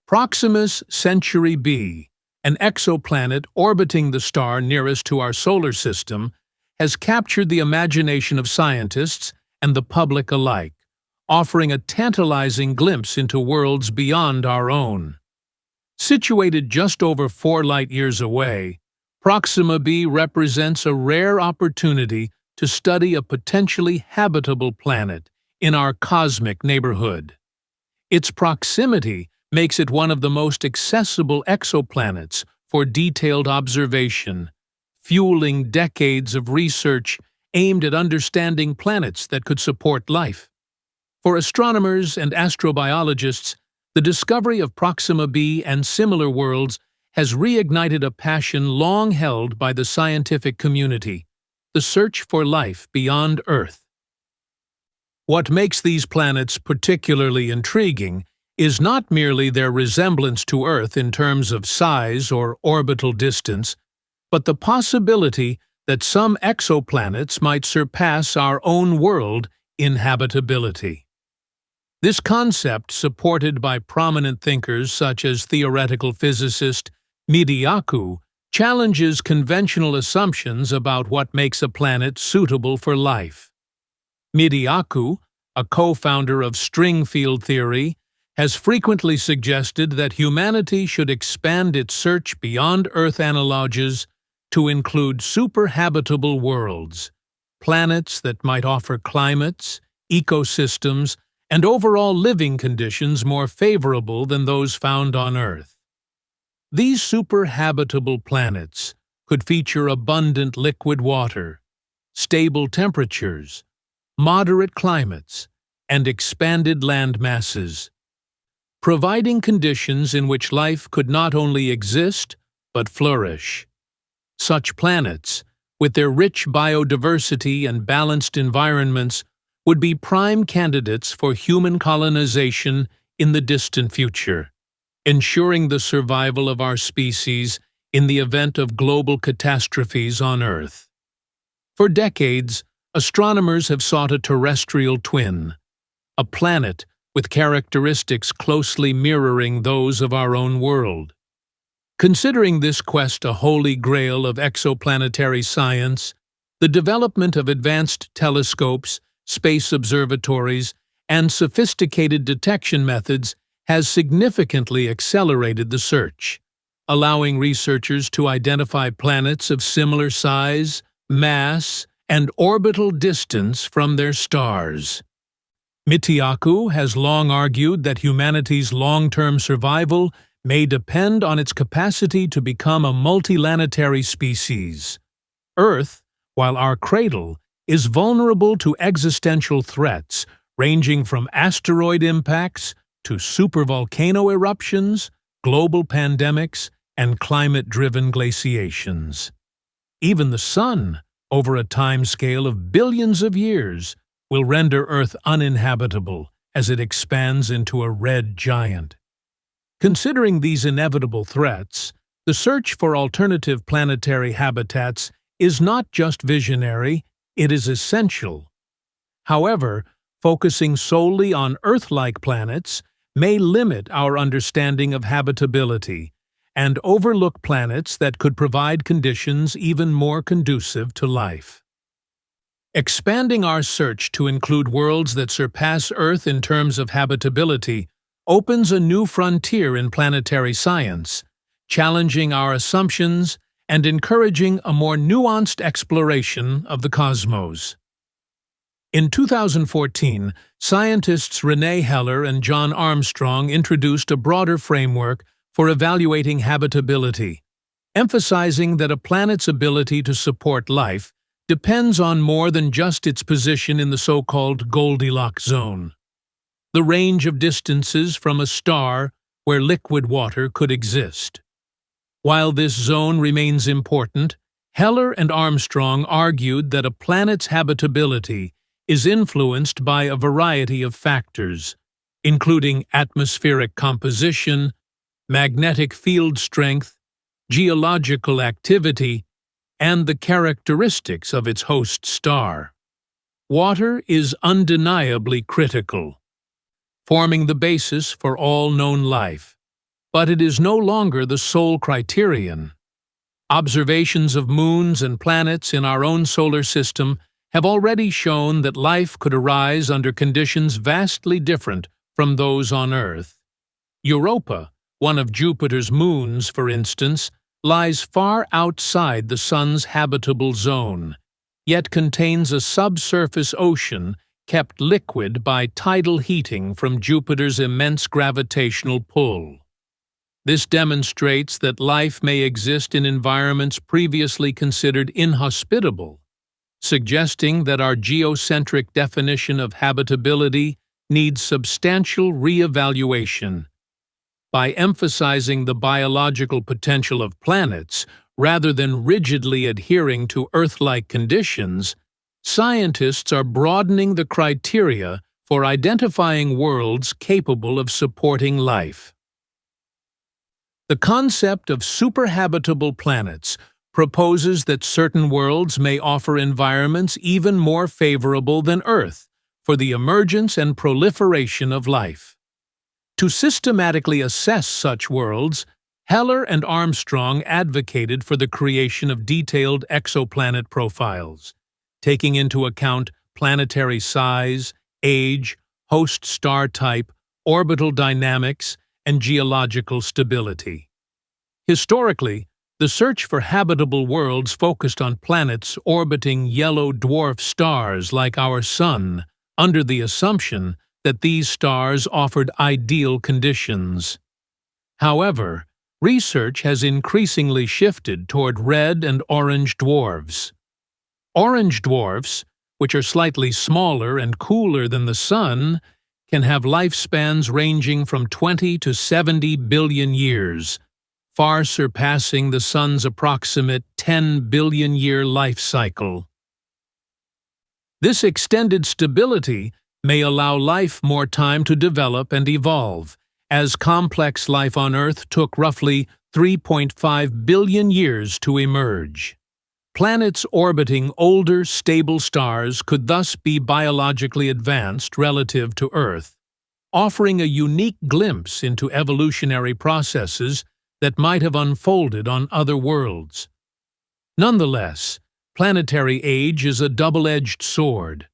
Proxima Centauri b, an exoplanet orbiting the star nearest to our solar system, has captured the imagination of scientists and the public alike, offering a tantalizing glimpse into worlds beyond our own. Situated just over 4 light-years away, Proxima b represents a rare opportunity to study a potentially habitable planet in our cosmic neighborhood. Its proximity makes it one of the most accessible exoplanets for detailed observation, fueling decades of research aimed at understanding planets that could support life. For astronomers and astrobiologists, the discovery of Proxima b and similar worlds has reignited a passion long held by the scientific community: the search for life beyond Earth. What makes these planets particularly intriguing is not merely their resemblance to Earth in terms of size or orbital distance, but the possibility that some exoplanets might surpass our own world in habitability. This concept, supported by prominent thinkers such as theoretical physicist Michio Kaku, challenges conventional assumptions about what makes a planet suitable for life. Michio Kaku, a co-founder of string field theory, has frequently suggested that humanity should expand its search beyond Earth analogues to include superhabitable worlds, planets that might offer climates, ecosystems, and overall living conditions more favorable than those found on Earth. These superhabitable planets could feature abundant liquid water, stable temperatures, moderate climates, and expanded land masses, providing conditions in which life could not only exist but flourish. Such planets, with their rich biodiversity and balanced environments, would be prime candidates for human colonization in the distant future, ensuring the survival of our species in the event of global catastrophes on Earth. For decades, astronomers have sought a terrestrial twin, a planet with characteristics closely mirroring those of our own world. Considering this quest a holy grail of exoplanetary science, the development of advanced telescopes, space observatories, and sophisticated detection methods has significantly accelerated the search, allowing researchers to identify planets of similar size, mass, and orbital distance from their stars. Michio Kaku has long argued that humanity's long-term survival may depend on its capacity to become a multiplanetary species. Earth, while our cradle, is vulnerable to existential threats ranging from asteroid impacts to supervolcano eruptions, global pandemics, and climate-driven glaciations. Even the Sun, over a timescale of billions of years, will render Earth uninhabitable as it expands into a red giant. Considering these inevitable threats, the search for alternative planetary habitats is not just visionary, it is essential. However, focusing solely on Earth-like planets may limit our understanding of habitability and overlook planets that could provide conditions even more conducive to life. Expanding our search to include worlds that surpass Earth in terms of habitability opens a new frontier in planetary science, challenging our assumptions and encouraging a more nuanced exploration of the cosmos. In 2014, scientists René Heller and John Armstrong introduced a broader framework for evaluating habitability, emphasizing that a planet's ability to support life depends on more than just its position in the so-called Goldilocks zone, the range of distances from a star where liquid water could exist. While this zone remains important, Heller and Armstrong argued that a planet's habitability is influenced by a variety of factors, including atmospheric composition, magnetic field strength, geological activity, and the characteristics of its host star. Water is undeniably critical, forming the basis for all known life. But it is no longer the sole criterion. Observations of moons and planets in our own solar system have already shown that life could arise under conditions vastly different from those on Earth. Europa, one of Jupiter's moons, for instance, lies far outside the Sun's habitable zone, yet contains a subsurface ocean kept liquid by tidal heating from Jupiter's immense gravitational pull. This demonstrates that life may exist in environments previously considered inhospitable, suggesting that our geocentric definition of habitability needs substantial re-evaluation. By emphasizing the biological potential of planets rather than rigidly adhering to Earth-like conditions, scientists are broadening the criteria for identifying worlds capable of supporting life. The concept of superhabitable planets proposes that certain worlds may offer environments even more favorable than Earth for the emergence and proliferation of life. To systematically assess such worlds, Heller and Armstrong advocated for the creation of detailed exoplanet profiles, taking into account planetary size, age, host star type, orbital dynamics, and geological stability. Historically, the search for habitable worlds focused on planets orbiting yellow dwarf stars like our Sun, under the assumption that these stars offered ideal conditions. However, research has increasingly shifted toward red and orange dwarfs. Orange dwarfs, which are slightly smaller and cooler than the Sun, can have lifespans ranging from 20 to 70 billion years, far surpassing the Sun's approximate 10 billion-year life cycle. This extended stability may allow life more time to develop and evolve, as complex life on Earth took roughly 3.5 billion years to emerge. Planets orbiting older, stable stars could thus be biologically advanced relative to Earth, offering a unique glimpse into evolutionary processes that might have unfolded on other worlds. Nonetheless, planetary age is a double-edged sword.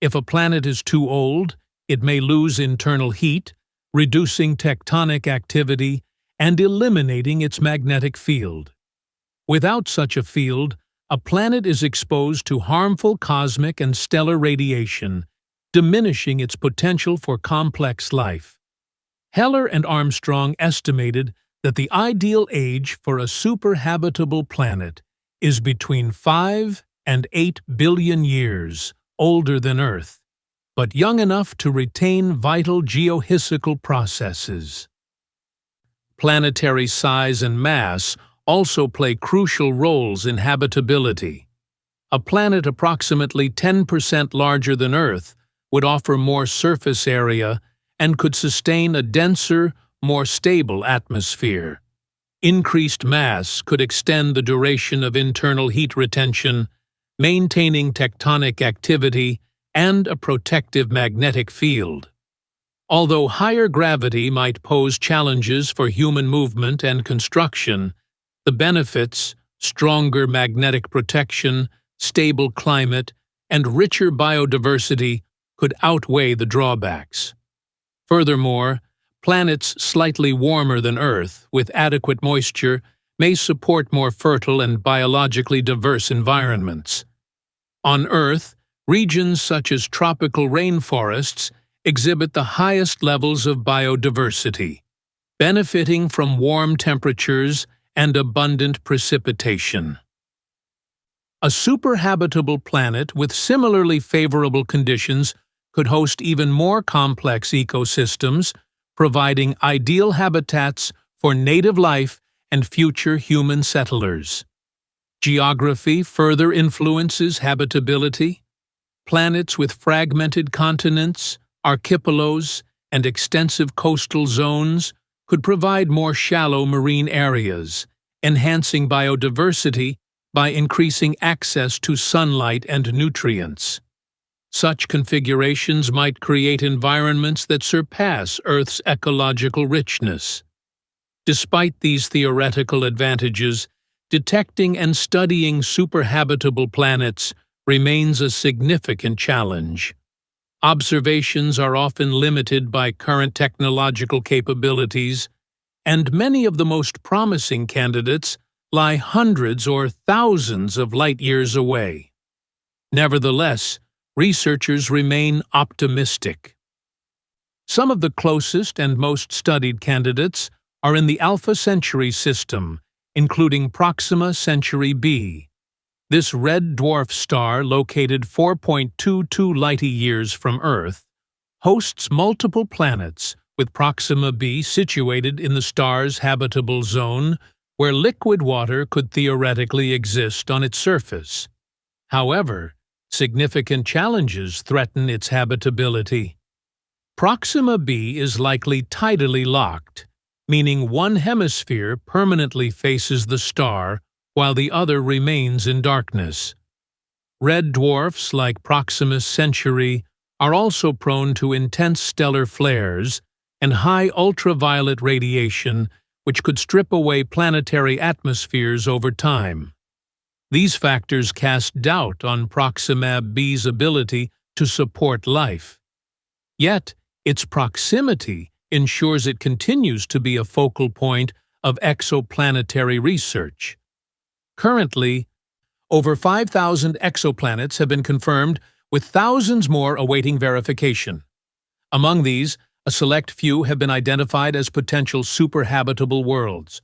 If a planet is too old, it may lose internal heat, reducing tectonic activity and eliminating its magnetic field. Without such a field, a planet is exposed to harmful cosmic and stellar radiation, diminishing its potential for complex life. Heller and Armstrong estimated that the ideal age for a superhabitable planet is between 5 and 8 billion years older than Earth, but young enough to retain vital geophysical processes. Planetary size and mass also play crucial roles in habitability. A planet approximately 10% larger than Earth would offer more surface area and could sustain a denser, more stable atmosphere. Increased mass could extend the duration of internal heat retention, maintaining tectonic activity and a protective magnetic field. Although higher gravity might pose challenges for human movement and construction, the benefits, stronger magnetic protection, stable climate, and richer biodiversity could outweigh the drawbacks. Furthermore, planets slightly warmer than Earth, with adequate moisture, may support more fertile and biologically diverse environments. On Earth, regions such as tropical rainforests exhibit the highest levels of biodiversity, benefiting from warm temperatures and abundant precipitation. A superhabitable planet with similarly favorable conditions could host even more complex ecosystems, providing ideal habitats for native life and future human settlers. Geography further influences habitability. Planets with fragmented continents, archipelagos, and extensive coastal zones could provide more shallow marine areas, enhancing biodiversity by increasing access to sunlight and nutrients. Such configurations might create environments that surpass Earth's ecological richness. Despite these theoretical advantages, detecting and studying superhabitable planets remains a significant challenge. Observations are often limited by current technological capabilities, and many of the most promising candidates lie hundreds or thousands of light-years away. Nevertheless, researchers remain optimistic. Some of the closest and most studied candidates are in the Alpha Centauri system, including Proxima Centauri b. This red dwarf star, located 4.22 light-years from Earth, hosts multiple planets, with Proxima b situated in the star's habitable zone, where liquid water could theoretically exist on its surface. However, significant challenges threaten its habitability. Proxima b is likely tidally locked, meaning one hemisphere permanently faces the star while the other remains in darkness. Red dwarfs like Proxima Centauri are also prone to intense stellar flares and high ultraviolet radiation, which could strip away planetary atmospheres over time. These factors cast doubt on Proxima b's ability to support life. Yet, its proximity ensures it continues to be a focal point of exoplanetary research. Currently, over 5,000 exoplanets have been confirmed, with thousands more awaiting verification. Among these, a select few have been identified as potential superhabitable worlds.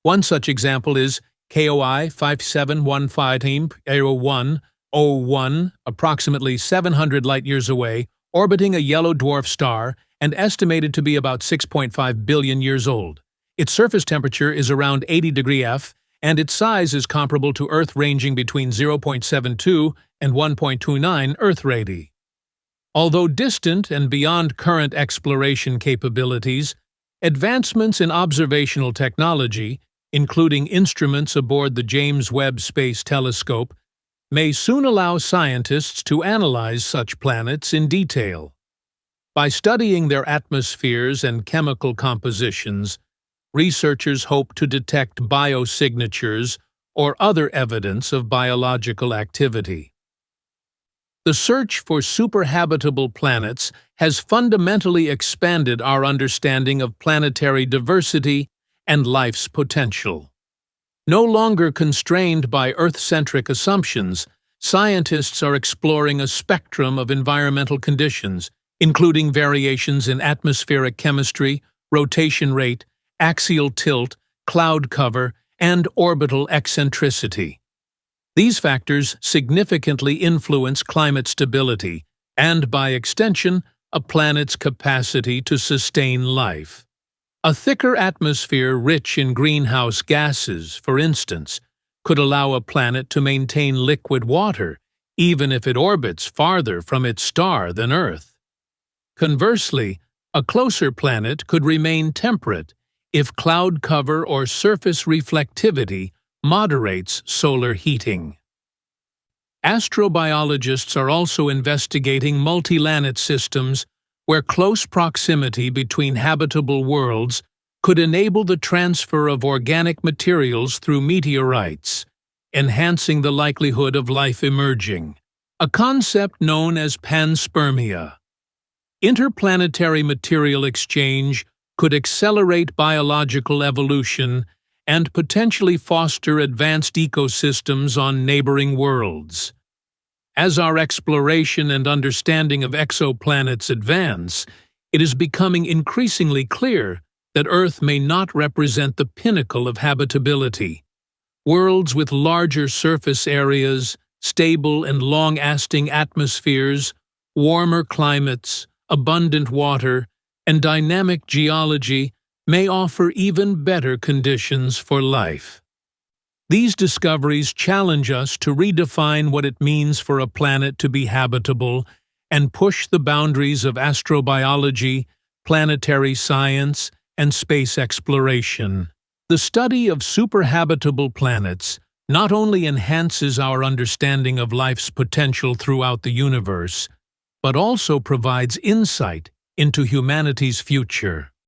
One such example is KOI 5715-0101, approximately 700 light-years away, orbiting a yellow dwarf star and estimated to be about 6.5 billion years old. Its surface temperature is around 80 degrees F, and its size is comparable to Earth, ranging between 0.72 and 1.29 Earth radii. Although distant and beyond current exploration capabilities, advancements in observational technology, including instruments aboard the James Webb Space Telescope, may soon allow scientists to analyze such planets in detail. By studying their atmospheres and chemical compositions, researchers hope to detect biosignatures or other evidence of biological activity. The search for superhabitable planets has fundamentally expanded our understanding of planetary diversity and life's potential. No longer constrained by Earth-centric assumptions, scientists are exploring a spectrum of environmental conditions, including variations in atmospheric chemistry, rotation rate, axial tilt, cloud cover, and orbital eccentricity. These factors significantly influence climate stability and, by extension, a planet's capacity to sustain life. A thicker atmosphere rich in greenhouse gases, for instance, could allow a planet to maintain liquid water even if it orbits farther from its star than Earth. Conversely, a closer planet could remain temperate if cloud cover or surface reflectivity moderates solar heating. Astrobiologists are also investigating multi-planet systems where close proximity between habitable worlds could enable the transfer of organic materials through meteorites, enhancing the likelihood of life emerging, a concept known as panspermia. Interplanetary material exchange could accelerate biological evolution and potentially foster advanced ecosystems on neighboring worlds. As our exploration and understanding of exoplanets advance, it is becoming increasingly clear that Earth may not represent the pinnacle of habitability. Worlds with larger surface areas, stable and long-lasting atmospheres, warmer climates, abundant water, and dynamic geology may offer even better conditions for life. These discoveries challenge us to redefine what it means for a planet to be habitable and push the boundaries of astrobiology, planetary science, and space exploration. The study of superhabitable planets not only enhances our understanding of life's potential throughout the universe, but also provides insight into humanity's future.